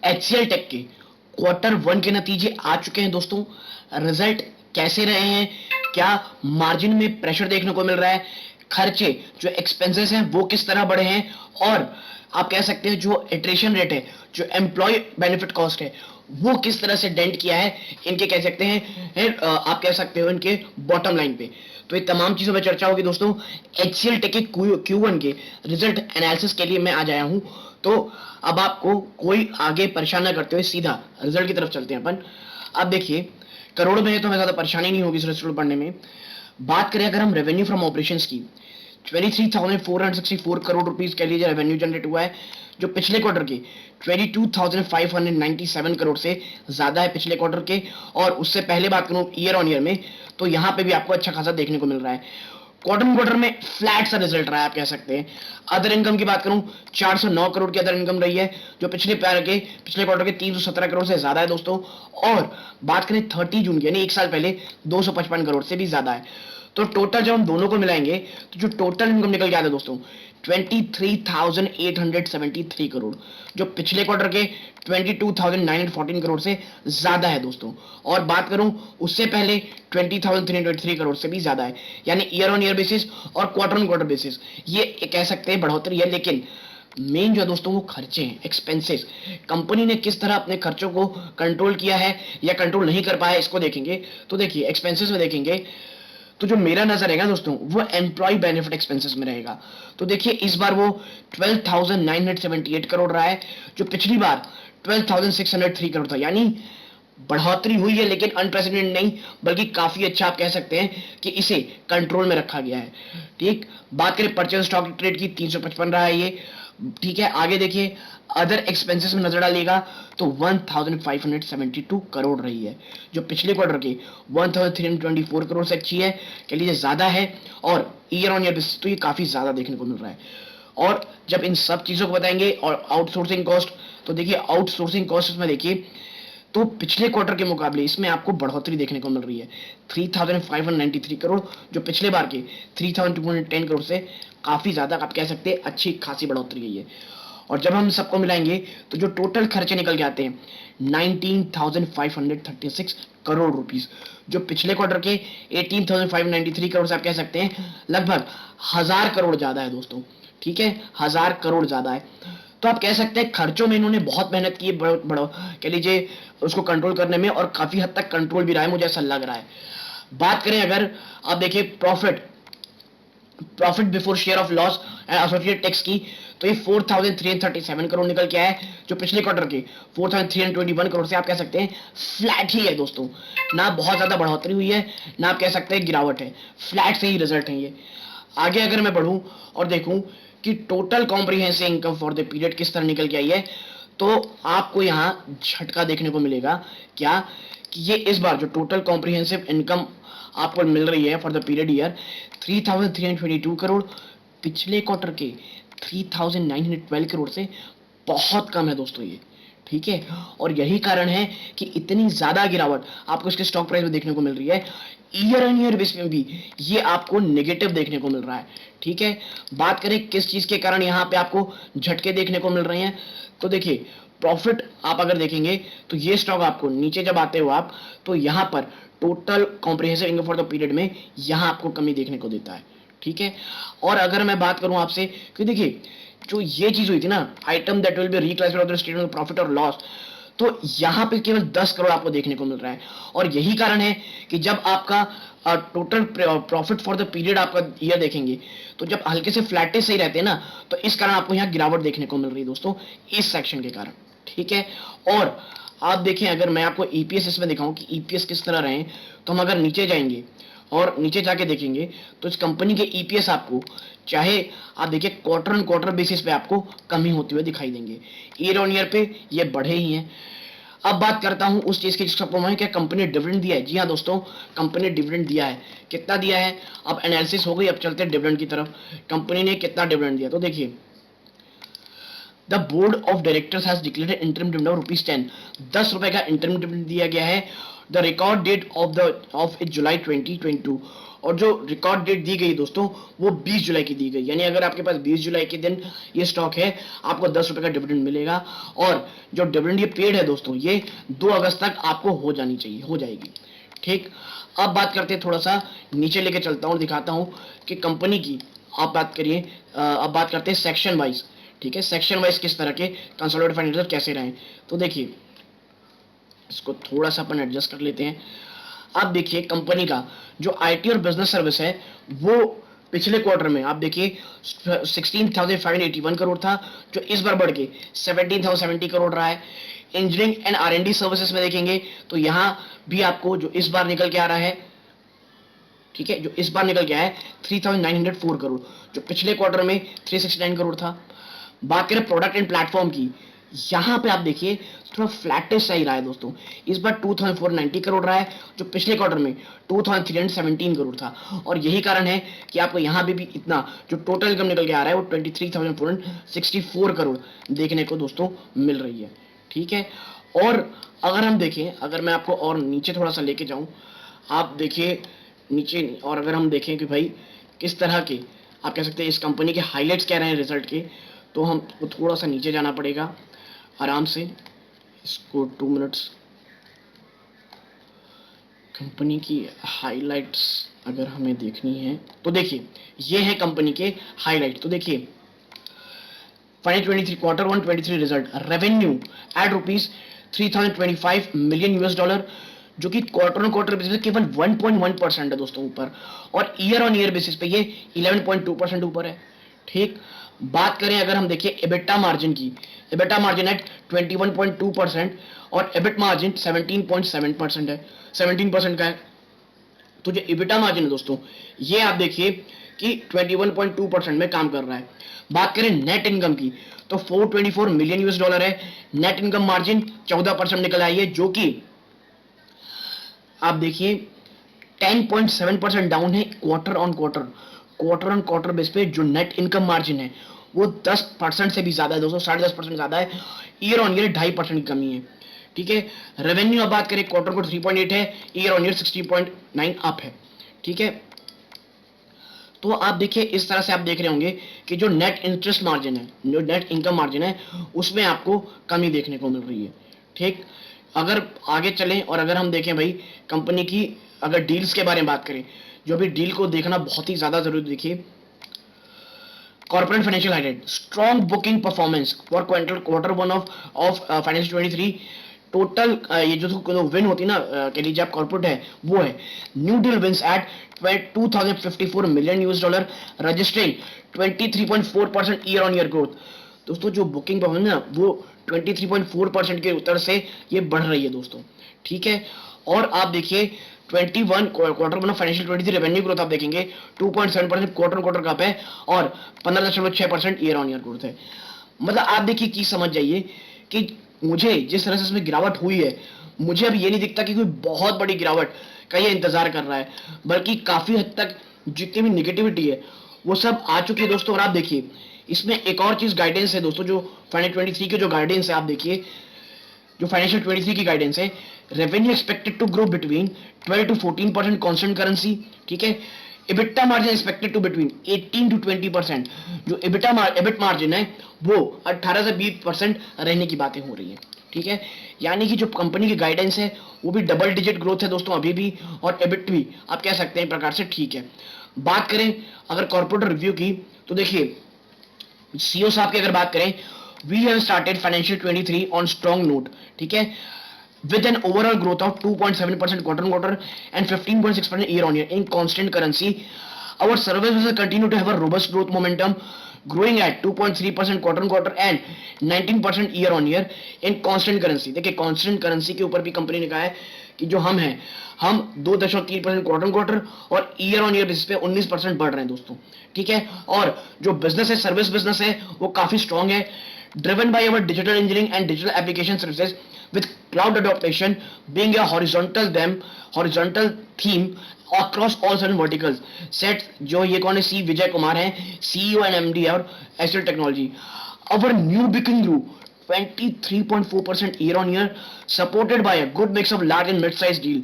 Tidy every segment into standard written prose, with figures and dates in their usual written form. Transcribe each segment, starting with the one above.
HCL take के quarter one के नतीजे आ चुके हैं दोस्तों। रिजल्ट कैसे रहे हैं, क्या मार्जिन में प्रेशर देखने को मिल रहा है, खर्चे जो एक्सपेंसेस हैं वो किस तरह बढ़े हैं, और आप कह सकते हैं जो इटरेशन रेट है, जो एम्प्लॉय बेनिफिट कॉस्ट है, वो किस तरह से डेंट किया है इनके कह सकते हैं आप कह सकते हो इनके बॉटम लाइन पे। तो ये तमाम चीजों पर चर्चा होगी दोस्तों। एचसीएल टेक के Q1 के रिजल्ट एनालिसिस के लिए मैं आज आया हूं। तो अब आपको कोई आगे परेशान ना करते हुए सीधा रिजल्ट की तरफ चलते हैं अपन। अब देखिए, करोड़ों में है तो हमें ज्यादा परेशानी नहीं होगी इस रिजल्ट पढ़ने में। बात करें अगर हम रेवेन्यू फ्रॉम ऑपरेशंस की, 23,464 करोड़ रुपीस कह लीजिए रेवेन्यू जनरेट हुआ है, जो पिछले क्वार्टर के 22,597 करोड़ से ज्यादा है पिछले क्वार्टर के। और उससे पहले बात करूं ईयर ऑन ईयर में, तो यहां पे भी आपको अच्छा खासा देखने को मिल रहा है। क्वार्टर में फ्लैट सा रिजल्ट रहा है आप कह सकते हैं। अदर इनकम की बात करूं, 409 करोड़ की अदर इनकम रही है, जो पिछले क्वार्टर के 317 करोड़ से ज्यादा है दोस्तों। और बात करें 30 जून की यानी एक साल पहले, 255 करोड़ से भी ज्यादा है। तो टोटल जब हम दोनों को मिलाएंगे तो जो टोटल इनकम निकल के आता है दोस्तों 23,873 करोड़, जो पिछले क्वार्टर के 22,914 करोड़ से ज्यादा है दोस्तों। और बात करूं उससे पहले 20,323 करोड़ से भी ज्यादा है, यानी ईयर ऑन ईयर बेसिस और क्वार्टर ऑन क्वार्टर बेसिस ये कह सकते हैं बढ़ोतरी है। लेकिन मेन जो है दोस्तों वो खर्चे हैं, एक्सपेंसेस। कंपनी ने किस तरह अपने खर्चों को कंट्रोल किया है या कंट्रोल नहीं कर पाया, इसको देखेंगे। तो देखिए एक्सपेंसेस में देखेंगे तो जो मेरा नजर रहेगा दोस्तों वो एम्प्लॉय बेनिफिट एक्सपेंसेस में रहेगा। तो देखिए इस बार वो 12,978 करोड़ रहा है, जो पिछली बार 12,603 करोड़ था। यानी बढ़ोतरी हुई है लेकिन अनप्रेसिडेंटेड नहीं, बल्कि काफी अच्छा आप कह सकते हैं कि इसे कंट्रोल में रखा गया है। ठीक, बात करें परचेज स्टॉक ट्रेड की, 355 रहा है ये। ठीक है, आगे देखिए अदर एक्सपेंसेस में नजर डालिएगा तो 1572 करोड़ रही है, जो पिछले क्वार्टर के 1324 करोड़ से अच्छी है, कह लीजिए ज्यादा है। और ईयर ऑन ईयर बेसिस तो ये काफी ज्यादा देखने को मिल रहा है। और जब इन सब चीजों को बताएंगे और आउटसोर्सिंग कॉस्ट, तो देखिए आउटसोर्सिंग कॉस्ट में देखिए तो पिछले क्वार्टर के मुकाबले इसमें आपको बढ़ोतरी देखने को मिल रही है, 3,593 करोड़, जो पिछले बार के 3,210 करोड़ से काफी ज्यादा आप कह सकते हैं अच्छी खासी बढ़ोतरी है ये। और जब हम सबको मिलाएंगे तो जो टोटल खर्चे निकल के आते हैं 19,536 करोड़ रुपीस, जो पिछले क्वार्टर के 18,593 करोड़ से आप कह सकते हैं लगभग 1,000 करोड़ ज्यादा है दोस्तों। ठीक है, 1,000 करोड़ ज्यादा है। तो आप कह सकते हैं खर्चों में इन्होंने बहुत मेहनत की है, बड़ो कह लीजिए उसको कंट्रोल करने में, और काफी हद तक कंट्रोल भी रहा है, मुझे ऐसा लग रहा है। बात करें अगर आप देखिए profit before share of loss and associated tax की, तो ये 4,337 करोड़ निकल के आया है, जो पिछले क्वार्टर के 4,321 करोड़ से आप कह सकते हैं फ्लैट ही है दोस्तों। ना बहुत ज्यादा बढ़ोतरी हुई है, ना आप कह सकते हैं गिरावट है, फ्लैट से ही रिजल्ट है ये। आगे अगर मैं बढ़ूं और देखूं कि total comprehensive income for the period किस तरह निकल के आई है, तो आपको यहां झटका देखने को मिलेगा। क्या कि ये इस बार जो टोटल कॉम्प्रिहेंसिव इनकम आपको मिल रही है for the period year 3,322 crore, पिछले क्वार्टर के 3,912 करोड़ से बहुत कम है दोस्तों ये। ठीक है, और यही कारण है कि इतनी ज्यादा गिरावट आपको इसके स्टॉक प्राइस में देखने को मिल रही है। ईयर ऑन ईयर बेस में भी ये आपको नेगेटिव देखने को मिल रहा है। ठीक है, बात करें किस चीज के कारण यहाँ पे आपको झटके देखने को मिल रहे हैं, तो देखिए प्रॉफिट आप अगर देखेंगे तो ये स्टॉक आपको नीचे जब आते हो आप, तो यहाँ पर total comprehensive income for the period में यहाँ आपको कमी देखने को देता है। ठीक है, और अगर मैं बात करूं आपसे कि देखिए जो ये चीज हुई थी ना, item that will be reclassified of the statement of profit और लॉस, तो यहां पे केवल 10 करोड़ आपको देखने को मिल रहा है। और यही कारण है कि जब आपका total profit for the period आपका ईयर देखेंगे तो जब हल्के से फ्लैटेज सही रहते हैं ना, तो इस कारण आपको यहाँ गिरावट देखने को मिल रही है दोस्तों, इस सेक्शन के कारण। ठीक है, और आप देखें अगर मैं आपको ईपीएस इसमें दिखाऊं कि ईपीएस किस तरह रहे, तो हम अगर नीचे जाएंगे और नीचे जाके देखेंगे तो इस कंपनी के ईपीएस आपको चाहे आप देखिए क्वार्टर ऑन क्वार्टर बेसिस पे आपको कमी होते हुए दिखाई देंगे, ईयर ऑन ईयर पे ये बढ़े ही हैं। अब बात करता हूं उस चीज की जिसका प्रॉब्लम है, क्या कंपनी ने डिविडेंड दिया है? जी हाँ दोस्तों, कंपनी ने डिविडेंड दिया है। कितना दिया है? अब एनालिसिस हो गई, अब चलते हैं डिविडेंड की तरफ। कंपनी ने कितना डिविडेंड दिया, तो देखिए the board of directors has declared interim dividend of ₹10, 10 रुपए का इंटरिम डिविडेंड दिया गया है। The record date of July 2022, और जो रिकॉर्ड डेट दी गई दोस्तों वो 20 जुलाई की दी गई, यानी अगर आपके पास 20 जुलाई के दिन ये स्टॉक है आपको 10 रुपए का डिविडेंड मिलेगा। और जो डिविडेंड ये पेड है दोस्तों ये 2 अगस्त तक आपको हो जाएगी। ठीक, अब बात करते हैं, थोड़ा सा नीचे लेके चलता हूँ और दिखाता हूँ कि कंपनी की आप बात करिए। अब बात करते हैं सेक्शन वाइज। ठीक है, सेक्शन वाइज किस तरह के कंसोलिडेटेड फाइनेंशियल कैसे रहे। तो देखिए इसको थोड़ा सा अपन एडजस्ट कर लेते हैं। अब देखिए कंपनी का जो आईटी और बिजनेस सर्विस है वो पिछले क्वार्टर में आप देखिए 16,581 करोड़ था, जो इस बार बढ़ के 17,070 करोड़ रहा है। इंजीनियरिंग एंड आर&डी सर्विसेज में देखेंगे तो यहां भी आपको जो इस बार निकल के आ रहा है, ठीक है, जो इस बार निकल के आया है 3,904 करोड़, जो पिछले क्वार्टर में 369 करोड़ था। बात करें प्रोडक्ट एंड प्लेटफॉर्म की, यहां पे आप देखिए थोड़ा फ्लैटेस्ट सही रहा है दोस्तों, इस बार 2,490 करोड़ रहा है, जो पिछले क्वार्टर में 2,317 करोड़ था। और यही कारण है कि आपको यहां भी इतना जो टोटल इनकम निकल के आ रहा है वो 23,464 करोड़ देखने को दोस्तों मिल रही है। ठीक है, और अगर हम देखें, अगर मैं आपको और नीचे थोड़ा सा लेके जाऊं, आप देखिए नीचे, और अगर हम देखें कि भाई किस तरह के आप कह सकते हैं इस कंपनी के हाईलाइट्स क्या रहे हैं रिजल्ट के, तो हमको थोड़ा सा नीचे जाना पड़ेगा आराम से। इसको 2 मिनट्स, कंपनी की हाईलाइट्स अगर हमें देखनी है तो देखिए ये है कंपनी के हाईलाइट। तो देखिए financial 23 quarter 1 23 result, revenue at rupees 3025 million US dollar, जो कि क्वार्टर ऑन क्वार्टर बेसिस पे केवल 1.1% है दोस्तों ऊपर, और ईयर ऑन ईयर बेसिस पे ये 11.2% ऊपर है। ठीक, बात करें अगर हम देखिए एबिटा मार्जिन की, एबिटा मार्जिन एट 21.2% और एबिट मार्जिन 17.7% है, 17% का है। तो जो एबिटा मार्जिन है दोस्तों ये आप देखिए कि 21.2% में काम कर रहा है। बात करें नेट इनकम की तो 424 मिलियन यूएस डॉलर है, नेट इनकम मार्जिन 14% निकल आई है, जो कि आप देखिए 10.7% डाउन है क्वार्टर ऑन क्वार्टर बेस पे। जो नेट इनकम मार्जिन है वो 10% से भी ज्यादा है दोस्तों, 10.5% ज्यादा है, ईयर ऑन ईयर 2.5% की कमी है। ठीक है, रेवेन्यू अब बात करें क्वार्टर को 3.8 है, ईयर ऑन ईयर 60.9 अप है। ठीक है, तो आप देखिए इस तरह से आप देख रहे होंगे कि जो नेट इंटरेस्ट मार्जिन है, जो नेट इनकम मार्जिन है, उसमें आपको कमी देखने को मिल रही है। ठीक, अगर आगे चलें और अगर हम देखें भाई कंपनी की अगर डील्स के बारे में बात करें, जो भी डील को देखना बहुत ही ज्यादा जरूरी, देखिए corporate financial highlight, strong booking performance for quarter 1 of financial 23, total ये जो विन होती है ना कह लीजिए आप कॉर्पोरेट है वो है new deal wins at 2054 million US dollar, registering 23.4% year on year growth. दोस्तों जो बुकिंग परफॉर्मेंस है ना वो 23.4% के उत्तर से ये बढ़ रही है दोस्तों। ठीक है, और आप देखिए 21 क्वार्टर 1 फाइनेंशियल 23 रेवेन्यू ग्रोथ आप देखेंगे 2.7% क्वार्टर का है और 15.6% ईयर ऑन ईयर ग्रोथ है। मतलब आप देखिए की समझ जाइए कि मुझे जिस तरह से इसमें गिरावट हुई है, मुझे अब ये नहीं दिखता कि कोई बहुत बड़ी गिरावट का ये इंतजार कर रहा है, बल्कि काफी हद तक जितनी भी निगेटिविटी है वो सब आ चुकी है दोस्तों। और आप देखिए इसमें एक और चीज गाइडेंस है दोस्तों, जो फाइनेंशियल 23 के जो गाइडेंस है आप देखिए, जो फाइनेंशियल 23 की गाइडेंस है, revenue expected to grow between 12 to 14% constant currency. ठीक है, EBITDA margin expected to between 18 to 20%, जो एबिट मार्जिन है वो 18 से 20% रहने की बातें हो रही है। ठीक है, यानी कि जो कंपनी की गाइडेंस है वो भी डबल डिजिट ग्रोथ है दोस्तों अभी भी, और एबिट भी आप कह सकते हैं प्रकार से ठीक है। बात करें अगर कॉर्पोरेट रिव्यू की तो देखिए सीईओ साहब की अगर बात करें, we have started financial 23 on strong note. ठीक है, with an overall growth of 2.7% quarter on quarter and 15.6% year on year in constant currency. Our services will continue to have a robust growth momentum, growing at 2.3% quarter on quarter and 19% year on year in constant currency. देखिए constant currency के ऊपर भी company ने कहा है कि जो हम हैं हम 2.3% क्वार्टर ऑन क्वार्टर और ईयर ऑन ईयर बेसिस पे 19% बढ़ रहे हैं दोस्तों। ठीक है, और जो बिजनेस है, सर्विस बिजनेस है, वो काफी स्ट्रांग है, driven by our digital engineering and digital application services, with cloud adoption being a horizontal theme across all certain verticals. Set जो ये कौन है, सी विजय कुमार है, सीईओ एंड एमडी और HCL technology. Our new booking grew 23.4% year on year, supported by a good mix of large and mid-sized deal,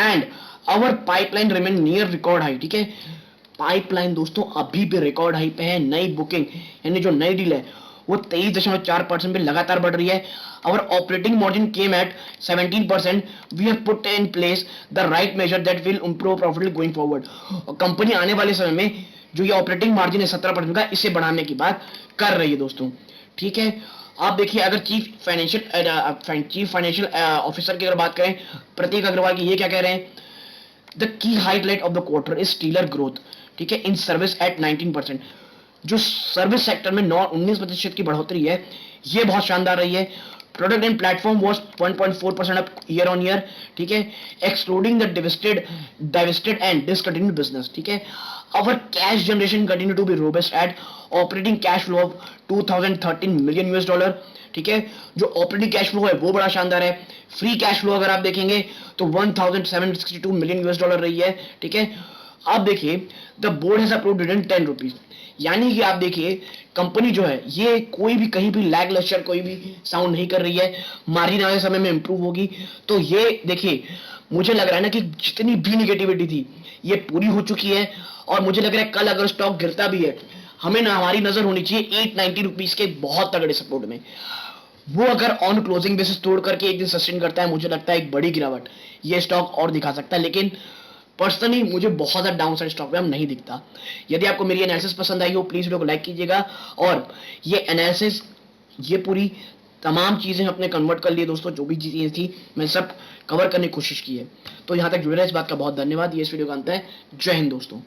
and our pipeline remain near record high, ठीक है। Pipeline दोस्तों अभी भी रिकॉर्ड हाई पे है। नई booking यानी जो नई डील है वो 23.4% पे लगातार बढ़ रही है। Our operating margin came at 17%. We have put in place the right measure that will improve profitability going forward. और कंपनी आने वाले समय में जो ये ऑपरेटिंग मार्जिन है 17% का, इसे बढ़ाने की बात कर रही है दोस्तों, ठीक है। आप देखिए, अगर चीफ फाइनेंशियल ऑफिसर की अगर बात करें प्रतीक अग्रवाल की, ये क्या कह रहे हैं, the key highlight of the quarter is stealer growth, ठीक है, इन सर्विस एट 19%। जो सर्विस सेक्टर में 19% की बढ़ोतरी है ये बहुत शानदार रही है। Product and platform was 1.4% up year on year, ठीक है, excluding the divested and discontinued business, ठीक है। Our cash generation continue to be robust at operating cash flow of 2013 million US dollar, ठीक है। जो ऑपरेटिंग कैश फ्लो है वो बड़ा शानदार है। फ्री कैश फ्लो अगर आप देखेंगे तो 1762 मिलियन यूएस डॉलर रही है, ठीक है। आप देखिए, the board has approved dividend 10 rupees, यानी कि आप देखिए कंपनी जो है ये कोई भी कहीं भी लैग लश्चर कोई भी साउंड नहीं कर रही है। मार्जिन आने समय में इंप्रूव होगी। तो ये देखिए, मुझे लग रहा है ना कि जितनी भी निगेटिविटी थी ये पूरी हो चुकी है। और मुझे लग रहा है कल अगर स्टॉक गिरता भी है, हमें ना हमारी नजर होनी चाहिए 890 रुपीज के बहुत तगड़े सपोर्ट में। वो अगर ऑन क्लोजिंग बेसिस तोड़ करके एक दिन सस्टेन करता है, मुझे लगता है एक बड़ी गिरावट ये स्टॉक और दिखा सकता है। लेकिन पर्सनली मुझे बहुत ज्यादा डाउन साइड स्टॉक में हम नहीं दिखता। यदि आपको मेरी एनालिसिस पसंद आई हो प्लीज वीडियो को लाइक कीजिएगा। और ये एनालिसिस, ये पूरी तमाम चीजें अपने कन्वर्ट कर लिए दोस्तों, जो भी चीजें थी मैं सब कवर करने की कोशिश की है। तो यहां तक जुड़े रहे, इस बात का बहुत धन्यवाद। ये इस वीडियो का अंत है। जय हिंद दोस्तों।